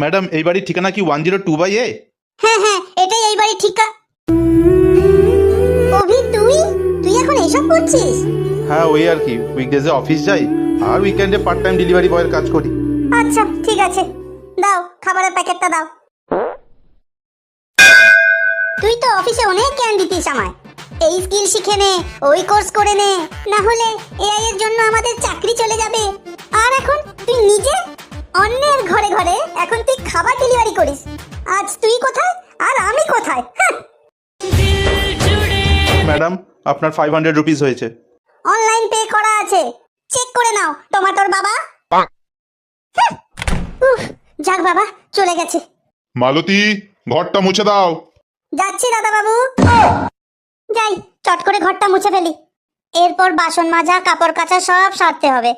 Madam এই বাড়ির ঠিকানা কি 102/A? হ্যাঁ হ্যাঁ, এটাই এই বাড়ির ঠিকা। অভি, তুই তুই এখন এসব করছিস? হ্যাঁ ওই আর কি, উইকডেজে অফিস যাই আর উইকেন্ডে পার্ট টাইম ডেলিভারি বয়ের কাজ করি। আচ্ছা ঠিক আছে, দাও খাবারের প্যাকেটটা দাও। তুই তো অফিসে অনেক জ্ঞান দিতিস আমায়, এই স্কিল শিখে নে, ওই কোর্স করে নে, না হলে এআই এর জন্য আমাদের চাকরি চলে যাবে। আর এখন তুই নিজে অন্যের ঘরে ঘরে এখন তুই খাবার ডেলিভারি করিস। আজ তুই কোথায় আর আমি কোথায়? ম্যাডাম আপনার 500 রুপিস হয়েছে। অনলাইন পে করা আছে, চেক করে নাও টমাটোর বাবা। উফ, যাক বাবা, চলে গেছে। মালতী, ঘরটা মুছে দাও। যাচ্ছি দাদা বাবু। যাই চট করে ঘরটা মুছে ফেলি, এরপর বাসন মাজা কাপড় কাচা সব সারতে হবে।